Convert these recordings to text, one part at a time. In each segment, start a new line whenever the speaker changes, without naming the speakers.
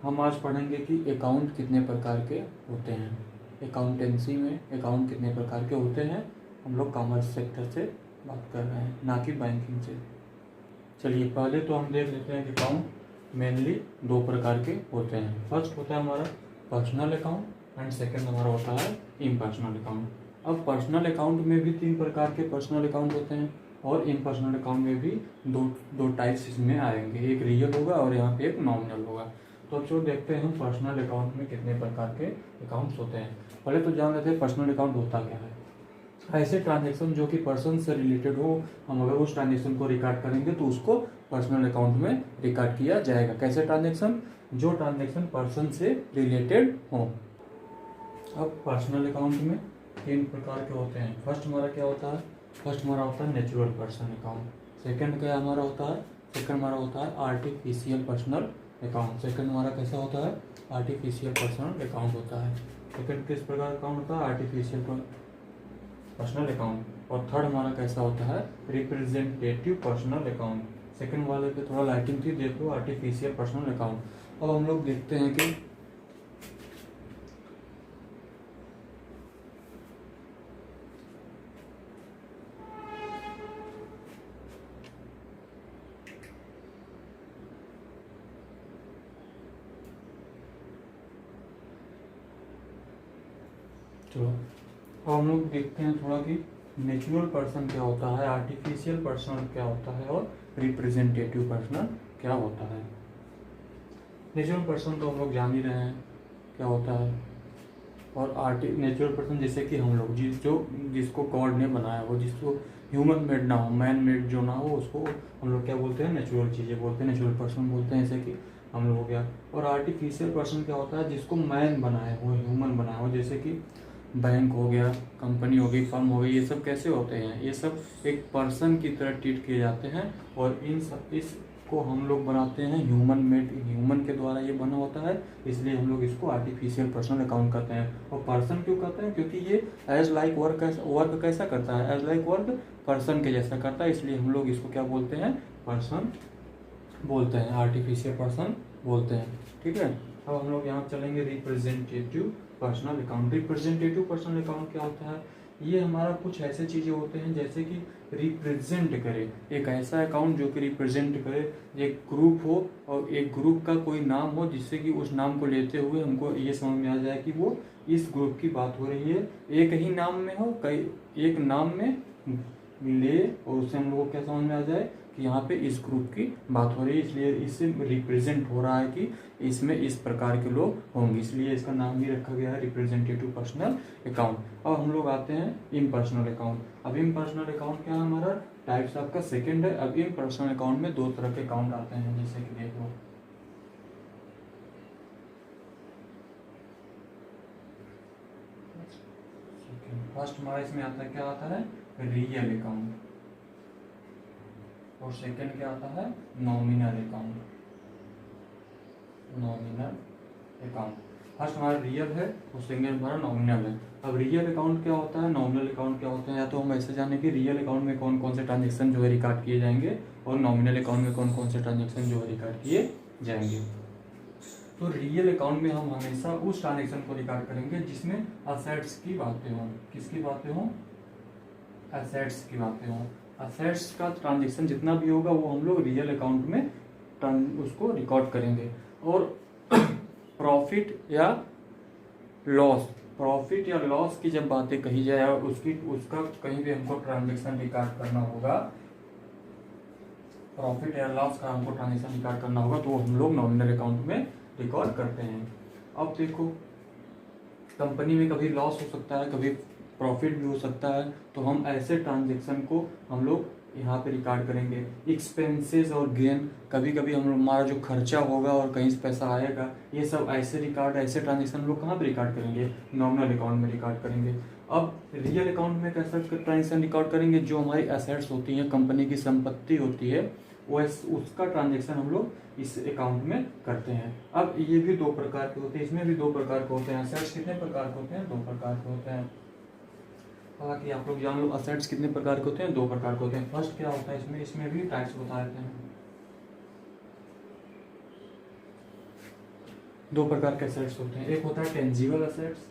हम आज पढ़ेंगे कि अकाउंट कितने प्रकार के होते हैं। अकाउंटेंसी में अकाउंट कितने प्रकार के होते हैं। हम लोग कॉमर्स सेक्टर से बात कर रहे हैं, ना कि बैंकिंग से। चलिए पहले तो हम देख लेते हैं कि अकाउंट मेनली दो प्रकार के होते हैं। फर्स्ट होता है हमारा पर्सनल अकाउंट एंड सेकंड हमारा होता है इम्पर्सनल अकाउंट। अब पर्सनल अकाउंट में भी तीन प्रकार के पर्सनल अकाउंट होते हैं और इम्पर्सनल अकाउंट में भी दो टाइप्स इसमें आएंगे, एक रियल होगा और यहाँ पे एक नॉमिनल होगा। तो अब जो देखते हैं हम पर्सनल अकाउंट में कितने प्रकार के अकाउंट्स होते हैं। पहले तो जान लेते हैं पर्सनल अकाउंट होता क्या है। ऐसे ट्रांजेक्शन जो कि पर्सन से रिलेटेड हो, हम अगर उस ट्रांजेक्शन को रिकॉर्ड करेंगे तो उसको पर्सनल अकाउंट में रिकॉर्ड किया जाएगा। कैसे ट्रांजेक्शन? जो ट्रांजेक्शन पर्सन से रिलेटेड हो। अब पर्सनल अकाउंट में तीन प्रकार के होते हैं। फर्स्ट हमारा क्या होता है? फर्स्ट हमारा होता है नेचुरल पर्सन अकाउंट। सेकंड क्या हमारा होता है? सेकंड हमारा होता है आर्टिफिशियल पर्सनल अकाउंट। सेकंड हमारा कैसा होता है? आर्टिफिशियल पर्सनल अकाउंट होता है। सेकंड किस प्रकार का अकाउंट होता है? Artificial personal account. और थर्ड हमारा कैसा होता है? Representative personal account. सेकंड वाले पे थोड़ा लाइटिंग थी, देख लो, आर्टिफिशियल पर्सनल अकाउंट। अब हम लोग देखते हैं कि चलो अब हम लोग देखते हैं थोड़ा कि नेचुरल पर्सन क्या होता है, आर्टिफिशियल पर्सन क्या होता है और रिप्रेजेंटेटिव पर्सन क्या होता है। नेचुरल पर्सन तो हम लोग जान ही रहे हैं क्या होता है। और नेचुरल पर्सन जैसे कि हम लोग जिसको गॉड ने बनाया हो, जिसको ह्यूमन मेड ना हो, मैन मेड जो ना हो, उसको हम लोग क्या बोलते हैं? नेचुरल चीज़ें बोलते हैं, नेचुरल पर्सन बोलते हैं, जैसे कि हम लोग हो गया। और आर्टिफिशियल पर्सन क्या होता है? जिसको मैन बनाया हो, ह्यूमन बनाया हो, जैसे कि बैंक हो गया, कंपनी हो गई, फर्म हो गई। ये सब कैसे होते हैं? ये सब एक पर्सन की तरह ट्रीट किए जाते हैं और इसको हम लोग बनाते हैं ह्यूमन मेड, ह्यूमन के द्वारा ये बना होता है, इसलिए हम लोग इसको आर्टिफिशियल पर्सनल अकाउंट कहते हैं। और पर्सन क्यों कहते हैं? क्योंकि ये एज लाइक वर्क कैसा करता है? एज लाइक वर्क पर्सन के जैसा करता है, इसलिए हम लोग इसको क्या बोलते हैं? पर्सन बोलते हैं, आर्टिफिशियल पर्सन बोलते हैं। ठीक है। अब हम लोग यहाँ चलेंगे representative personal account. Representative personal account क्या होता है? ये हमारा कुछ ऐसे चीज़ें होते हैं जैसे कि रिप्रेजेंट करे, एक ऐसा अकाउंट जो कि रिप्रेजेंट करे, एक ग्रुप हो और एक ग्रुप का कोई नाम हो, जिससे कि उस नाम को लेते हुए हमको ये समझ में आ जाए कि वो इस ग्रुप की बात हो रही है। एक ही नाम में हो, कई एक नाम में ले, और उससे हम लोग को क्या समझ में आ जाए कि यहाँ पे इस ग्रुप की बात हो रही है, इसलिए इससे रिप्रेजेंट हो रहा है कि इसमें इस प्रकार के लोग होंगे, इसलिए इसका नाम भी रखा गया है रिप्रेजेंटेटिव पर्सनल अकाउंट। अब हम लोग आते हैं इम्पर्सनल अकाउंट। अब इम्पर्सनल अकाउंट क्या है हमारा? टाइप्स आपका सेकंड है। अब इम्पर्सनल अकाउंट में दो तरह के अकाउंट आते हैं, जैसे कि देख लो। फर्स्ट हमारा इसमें आता है, क्या आता है? Real account. और सेकंड क्या आता है? Nominal account. Nominal account first हमारा रियल है और सेकंड हमारा नॉमिनल है। अब रियल अकाउंट क्या होता है, नॉमिनल अकाउंट क्या होता है? या तो हम ऐसे जाने कि रियल अकाउंट में कौन कौन से ट्रांजेक्शन जो है रिकॉर्ड किए जाएंगे और नॉमिनल अकाउंट में कौन कौन से ट्रांजेक्शन जो है रिकॉर्ड किए जाएंगे। तो रियल अकाउंट में हम हमेशा उस ट्रांजेक्शन को रिकॉर्ड करेंगे जिसमें असेट्स की बातें हों। किसकी बातें हों? असेट्स की बातें हों। असेट्स का ट्रांजेक्शन जितना भी होगा वो हम लोग रियल अकाउंट में उसको रिकॉर्ड करेंगे। और प्रॉफिट या लॉस की जब बातें कही जाए और उसका कहीं भी हमको ट्रांजेक्शन रिकॉर्ड करना होगा, प्रॉफिट या लॉस का हमको ट्रांजेक्शन रिकॉर्ड करना होगा, तो हम लोग नॉमिनल अकाउंट में रिकॉर्ड करते हैं। अब देखो, कंपनी में कभी लॉस हो सकता है, कभी प्रॉफिट भी हो सकता है, तो हम ऐसे ट्रांजेक्शन को हम लोग यहाँ पे रिकॉर्ड करेंगे। एक्सपेंसेस और गेन, कभी कभी हमारा जो खर्चा होगा और कहीं से पैसा आएगा, ये सब ऐसे ट्रांजेक्शन लोग कहाँ पे रिकॉर्ड करेंगे? नॉमिनल अकाउंट में रिकॉर्ड करेंगे। अब रियल अकाउंट में कैसा ट्रांजेक्शन रिकॉर्ड करेंगे? जो हमारी एसेट्स होती हैं, कंपनी की संपत्ति होती है, वो उसका ट्रांजेक्शन हम लोग इस अकाउंट में करते हैं। अब ये भी दो प्रकार के होते हैं, इसमें भी दो प्रकार के होते हैं। एसेट्स कितने प्रकार के होते हैं? दो प्रकार के होते हैं। हालांकि आप लोग जान लो असेट्स कितने प्रकार के होते हैं? दो प्रकार के होते हैं। फर्स्ट क्या होता है इसमें भी टाइप्स बता देते हैं। दो प्रकार के असेट्स होते हैं, एक होता है टेंजिबल असेट्स,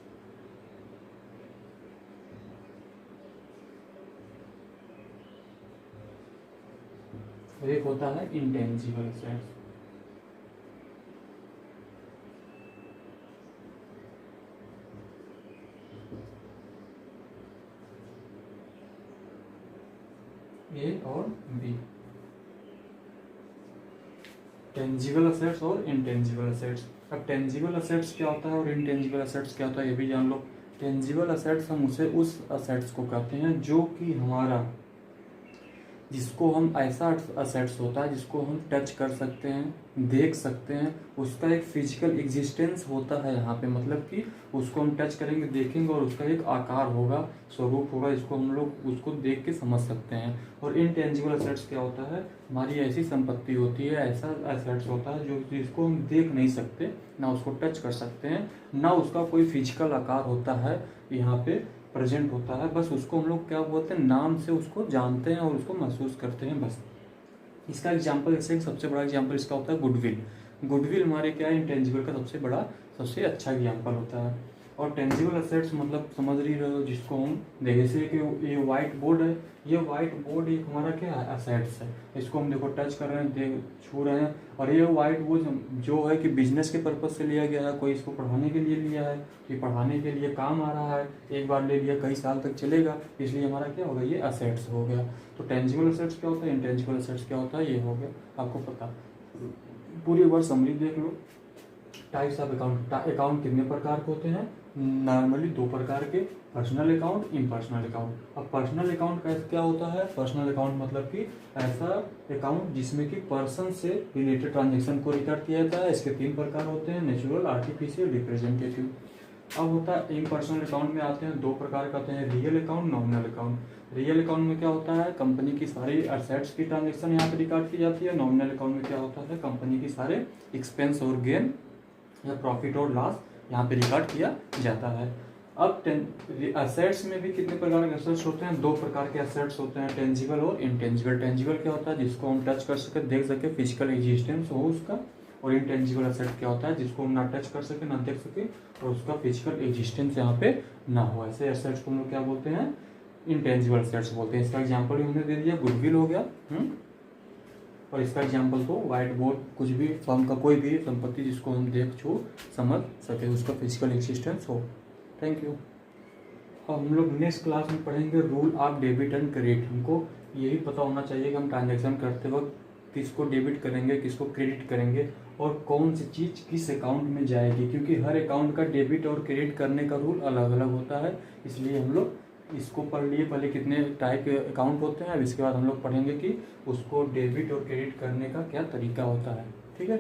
और एक होता है इंटेंजिबल असेट्स। ए और बी, टेंजिबल असेट्स और इंटेंजिबल असेट्स। अब टेंजिबल असेट्स क्या होता है और इंटेंजिबल असेट्स क्या होता है ये भी जान लो। टेंजिबल असेट्स हम उसे उस असेट्स को कहते हैं जो कि हमारा, जिसको हम, ऐसा असेट्स होता है जिसको हम टच कर सकते हैं, देख सकते हैं, उसका एक फिजिकल एग्जिस्टेंस होता है यहाँ पे, मतलब कि उसको हम टच करेंगे, देखेंगे और उसका एक आकार होगा, स्वरूप होगा, जिसको हम लोग उसको देख के समझ सकते हैं। और इनटेंजिबल असेट्स क्या होता है, हमारी ऐसी संपत्ति होती है, ऐसा असेट्स होता है जो जिसको हम देख नहीं सकते, ना उसको टच कर सकते हैं, ना उसका कोई फिजिकल आकार होता है यहाँ पे प्रेजेंट होता है, बस उसको हम लोग क्या बोलते हैं, नाम से उसको जानते हैं और उसको महसूस करते हैं बस। इसका एग्जांपल, जैसे सबसे बड़ा एग्जांपल इसका होता है गुडविल। गुडविल हमारे क्या है, इंटेंजिबल का सबसे बड़ा, सबसे अच्छा एग्जांपल होता है। और टेंजिबल असेट्स मतलब समझ रही रहो, जिसको हम जैसे कि ये व्हाइट बोर्ड है, ये व्हाइट बोर्ड एक हमारा क्या है, असेट्स है। इसको हम देखो टच कर रहे हैं, देख छू रहे हैं। और ये व्हाइट बोर्ड जो है कि बिजनेस के पर्पज से लिया गया है, कोई इसको पढ़ाने के लिए लिया है, ये पढ़ाने के लिए काम आ रहा है, एक बार ले लिया कई साल तक चलेगा, इसलिए हमारा क्या होगा, ये असेट्स हो गया। तो टेंजिबल असेट्स क्या होता है, इंटेंजिबल असेट्स क्या होता है, ये हो गया आपको पता। पूरी बार समरी देख लो। टाइप्स ऑफ अकाउंट, अकाउंट कितने प्रकार के होते हैं, नॉर्मली दो प्रकार के, पर्सनल अकाउंट, इम्पर्सनल अकाउंट। अब पर्सनल अकाउंट का क्या होता है, पर्सनल अकाउंट मतलब कि ऐसा अकाउंट जिसमें कि पर्सन से रिलेटेड ट्रांजेक्शन को रिकॉर्ड किया जाता है। इसके तीन प्रकार होते हैं, नेचुरल, आर्टिफिशियल, रिप्रेजेंटेटिव। अब होता है इम्पर्सनल अकाउंट में आते हैं, दो प्रकार का आते हैं, real account, nominal account. Real account में क्या होता है, कंपनी की सारी असेट्स की ट्रांजेक्शन यहाँ पे रिकॉर्ड की जाती है। नॉमिनल अकाउंट में क्या होता है, कंपनी की सारे एक्सपेंस और गेन या प्रॉफिट और लॉस यहाँ पे रिकॉर्ड किया जाता है। अब असेट्स में भी कितने प्रकार के असेट्स होते हैं, दो प्रकार के असेट्स होते हैं, टेंजिबल और इंटेंजिबल। टेंजिबल क्या होता है, जिसको हम टच कर सके, देख सके, फिजिकल एग्जिस्टेंस हो उसका। और इंटेंजिबल असेट क्या होता है, जिसको हम ना टच कर सके, ना देख सके, और उसका फिजिकल एग्जिस्टेंस यहाँ पे ना हो। ऐसे असेट्स को हम लोग क्या बोलते हैं, इंटेंजिबल असेट्स बोलते हैं। इसका एग्जाम्पल भी हमने दे दिया, गुडविल हो गया। और इसका एग्जाम्पल तो व्हाइट बोर्ड, कुछ भी फर्म का कोई भी संपत्ति जिसको हम देख छू समझ सके, उसका फिजिकल एक्सिस्टेंस हो। Thank you. अब हम लोग नेक्स्ट क्लास में पढ़ेंगे rule of debit and credit. हमको यही पता होना चाहिए कि हम ट्रांजेक्शन करते वक्त किसको डेबिट करेंगे, किसको क्रेडिट करेंगे, और कौन सी चीज़ किस अकाउंट में जाएगी, क्योंकि हर अकाउंट का डेबिट और क्रेडिट करने का रूल अलग अलग होता है। इसलिए हम लोग इसको पढ़ लिए, पहले कितने टाइप के अकाउंट होते हैं, अब इसके बाद हम लोग पढ़ेंगे कि उसको डेबिट और क्रेडिट करने का क्या तरीका होता है। ठीक है।